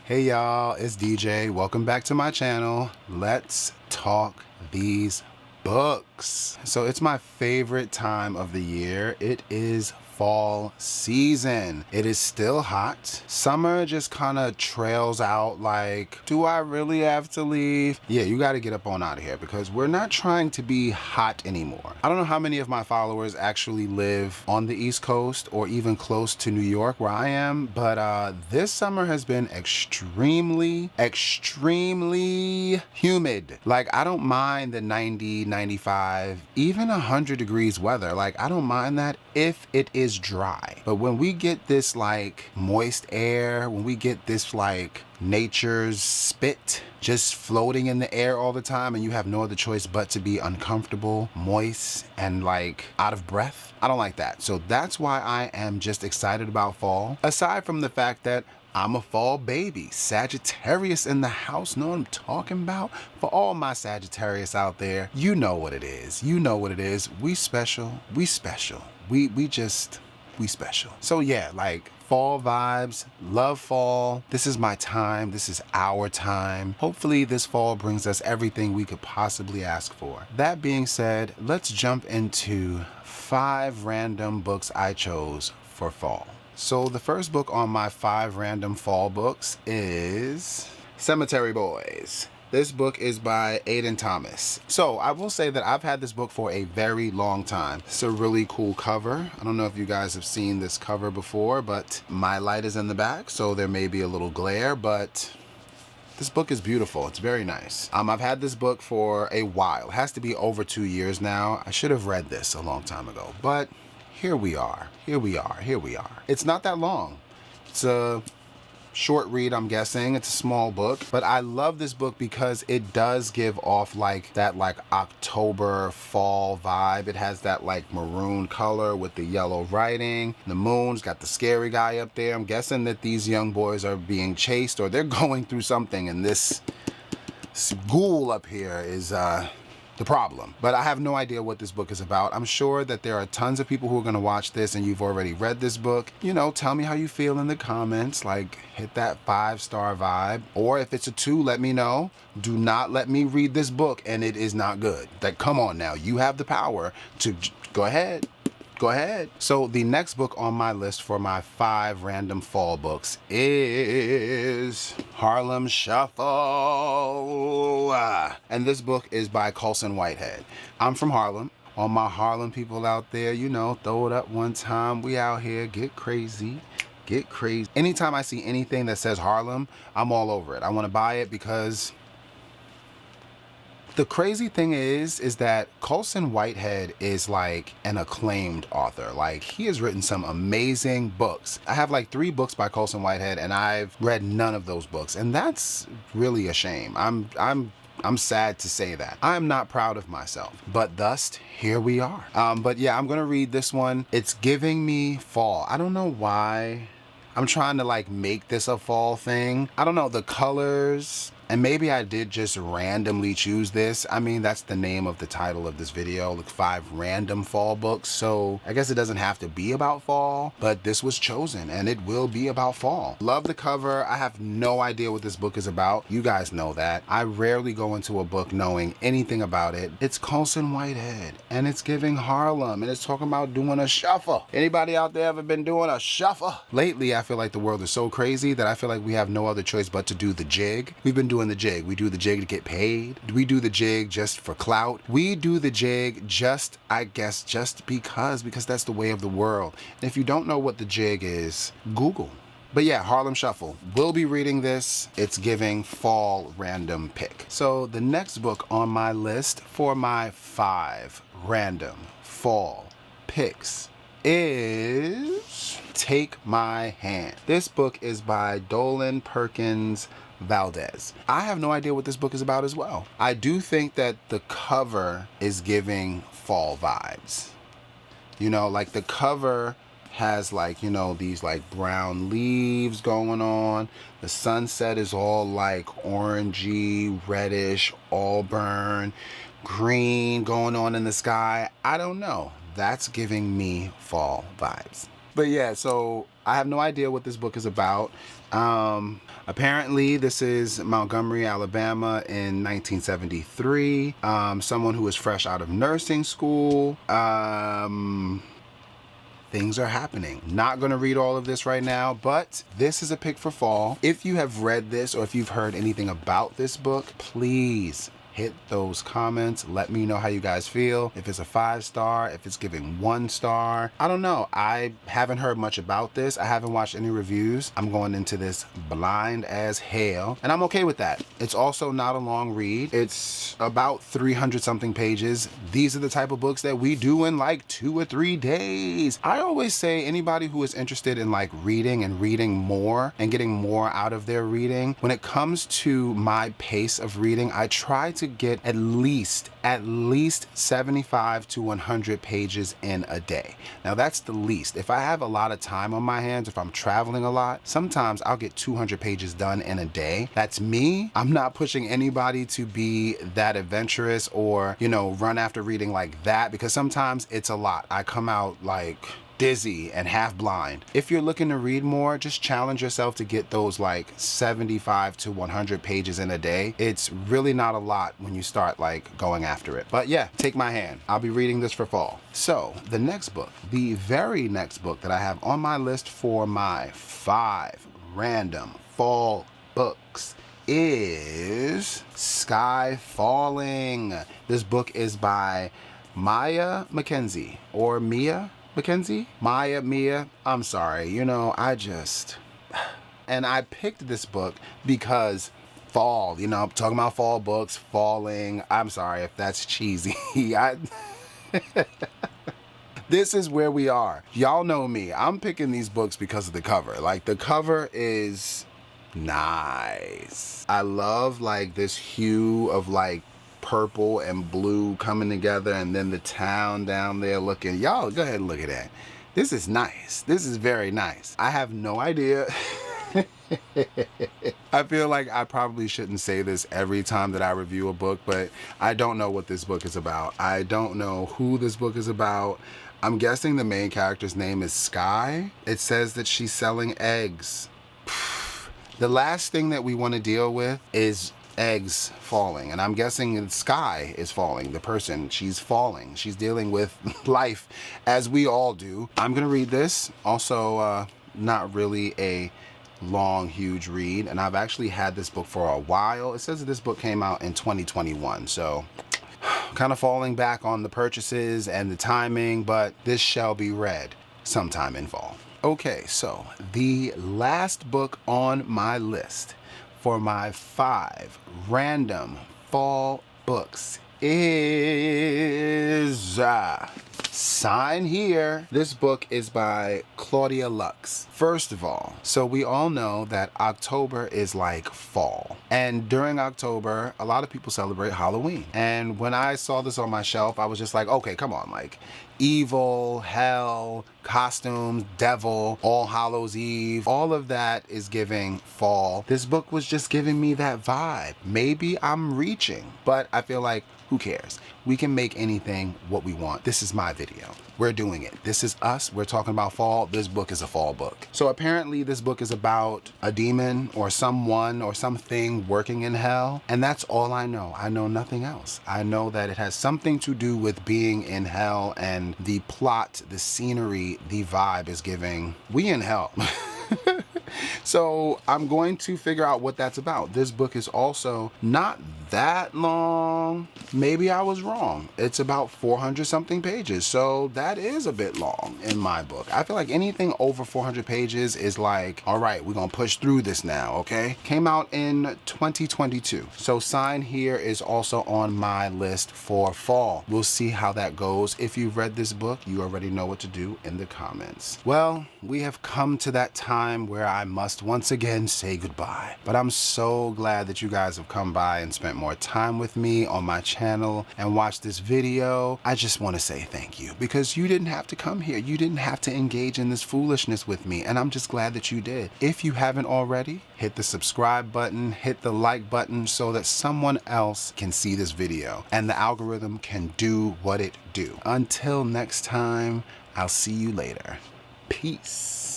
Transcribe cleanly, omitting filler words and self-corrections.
Hey y'all, it's DJ. Welcome back to my channel. Let's talk these books. So it's my favorite time of the year. It is fall season. It is still hot. Summer just kind of trails out like, do I really have to leave? Yeah, you got to get up on out of here because we're not trying to be hot anymore. I don't know how many of my followers actually live on the East Coast or even close to New York where I am, but this summer has been extremely humid. Like, I don't mind the 90, 95, even 100 degrees weather. Like, I don't mind that if it is dry. But when we get this like moist air, when we get this like nature's spit just floating in the air all the time and you have no other choice but to be uncomfortable, moist, and like out of breath, I don't like that. So that's why I am just excited about fall. Aside from the fact that I'm a fall baby. Sagittarius in the house. Know what I'm talking about? For all my Sagittarius out there, you know what it is. You know what it is. We special. We special. We special. So yeah, like fall vibes, love fall. This is my time. This is our time. Hopefully this fall brings us everything we could possibly ask for. That being said, let's jump into 5 random books I chose for fall. So the first book on my 5 random fall books is Cemetery Boys. This book is by Aiden Thomas. So I will say that I've had this book for a very long time. It's a really cool cover. I don't know if you guys have seen this cover before, but my light is in the back, so there may be a little glare, but this book is beautiful. It's very nice. I've had this book for a while. It has to be over 2 years now. I should have read this a long time ago, but here we are. Here we are. Here we are. It's not that long. It's a short read, I'm guessing. It's a small book, but I love this book because it does give off like that like October fall vibe. It has that like maroon color with the yellow writing. The moon's got the scary guy up there. I'm guessing that these young boys are being chased or they're going through something, and this ghoul up here is the problem. But I have no idea what this book is about. I'm sure that there are tons of people who are going to watch this and you've already read this book. You know, tell me how you feel in the comments. Like, hit that 5-star vibe. Or if it's a 2, let me know. Do not let me read this book and it is not good. Like, come on now. You have the power to go ahead. Go ahead. So the next book on my list for my 5 random fall books is Harlem Shuffle. And this book is by Colson Whitehead. I'm from Harlem. All my Harlem people out there, you know, throw it up one time. We out here, get crazy. Get crazy. Anytime I see anything that says Harlem, I'm all over it. I want to buy it because the crazy thing is that Colson Whitehead is like an acclaimed author. Like, he has written some amazing books. I have like 3 books by Colson Whitehead and I've read none of those books. And that's really a shame. I'm sad to say that. I'm not proud of myself, but thus here we are. But yeah, I'm gonna read this one. It's giving me fall. I don't know why I'm trying to like make this a fall thing. I don't know, the colors, and maybe I did just randomly choose this. I mean, that's the name of the title of this video, like 5 random fall books. So I guess it doesn't have to be about fall, but this was chosen and it will be about fall. Love the cover. I have no idea what this book is about. You guys know that. I rarely go into a book knowing anything about it. It's Colson Whitehead and it's giving Harlem and it's talking about doing a shuffle. Anybody out there ever been doing a shuffle? Lately, I feel like the world is so crazy that I feel like we have no other choice but to do the jig. We've been doing the jig. We do the jig to get paid. We do the jig just for clout. We do the jig just, I guess, just because that's the way of the world. And if you don't know what the jig is, Google. But yeah, Harlem Shuffle. We'll be reading this. It's giving fall random pick. So the next book on my list for my 5 random fall picks is Take My Hand. This book is by Dolan Perkins Valdez. I have no idea what this book is about as well. I do think that the cover is giving fall vibes. You know, like the cover has like, you know, these like brown leaves going on. The sunset is all like orangey, reddish, auburn, green going on in the sky. I don't know. That's giving me fall vibes. But yeah, so I have no idea what this book is about. Apparently this is Montgomery, Alabama in 1973. Someone who is fresh out of nursing school. Things are happening. Not gonna read all of this right now, but this is a pick for fall. If you have read this or if you've heard anything about this book, please hit those comments. Let me know how you guys feel. If it's a 5-star, if it's giving 1 star. I don't know. I haven't heard much about this. I haven't watched any reviews. I'm going into this blind as hell, and I'm okay with that. It's also not a long read. It's about 300 something pages. These are the type of books that we do in like 2 or 3 days. I always say anybody who is interested in like reading and reading more and getting more out of their reading, when it comes to my pace of reading, I try to get at least 75 to 100 pages in a day. Now that's the least. If I have a lot of time on my hands, if I'm traveling a lot, sometimes I'll get 200 pages done in a day. That's me. I'm not pushing anybody to be that adventurous or, you know, run after reading like that, because sometimes it's a lot. I come out like dizzy and half blind. If you're looking to read more, just challenge yourself to get those like 75 to 100 pages in a day. It's really not a lot when you start like going after it. But yeah, take my hand. I'll be reading this for fall. So the next book, the very next book that I have on my list for my 5 random fall books is Sky Falling. This book is by Maya Mackenzie or Mia Mackenzie? Mia, I'm sorry, you know, and I picked this book because fall, you know, I'm talking about fall books, falling. I'm sorry if that's cheesy. This is where we are. Y'all know me. I'm picking these books because of the cover. Like, the cover is nice. I love like this hue of like purple and blue coming together, and then the town down there looking. Y'all go ahead and look at that. This is nice. This is very nice. I have no idea. I feel like I probably shouldn't say this every time that I review a book, but I don't know what this book is about. I don't know who this book is about. I'm guessing the main character's name is Sky. It says that she's selling eggs. The last thing that we want to deal with is eggs falling, and I'm guessing the Sky is falling. The person, she's falling. She's dealing with life as we all do. I'm gonna read this. Also, not really a long, huge read, and I've actually had this book for a while. It says that this book came out in 2021, so kind of falling back on the purchases and the timing, but this shall be read sometime in fall. Okay, so the last book on my list for my 5 random fall books is Sign Here. This book is by Claudia Lux. First of all, so we all know that October is like fall. And during October, a lot of people celebrate Halloween. And when I saw this on my shelf, I was just like, okay, come on, like evil, hell, costumes, devil, All Hallows Eve, all of that is giving fall. This book was just giving me that vibe. Maybe I'm reaching, but I feel like, who cares? We can make anything what we want. This is my video. We're doing it. This is us. We're talking about fall. This book is a fall book. So apparently this book is about a demon or someone or something working in hell. And that's all I know. I know nothing else. I know that it has something to do with being in hell, and the plot, the scenery, the vibe is giving, we in hell. So I'm going to figure out what that's about. This book is also not that long. Maybe I was wrong. It's about 400 something pages. So that is a bit long in my book. I feel like anything over 400 pages is like, all right, we're gonna push through this now, okay? Came out in 2022. So Sign Here is also on my list for fall. We'll see how that goes. If you've read this book, you already know what to do in the comments. Well, we have come to that time where I must once again say goodbye. But I'm so glad that you guys have come by and spent more time with me on my channel and watched this video. I just want to say thank you, because you didn't have to come here. You didn't have to engage in this foolishness with me, and I'm just glad that you did. If you haven't already, hit the subscribe button, hit the like button so that someone else can see this video and the algorithm can do what it do. Until next time, I'll see you later. Peace.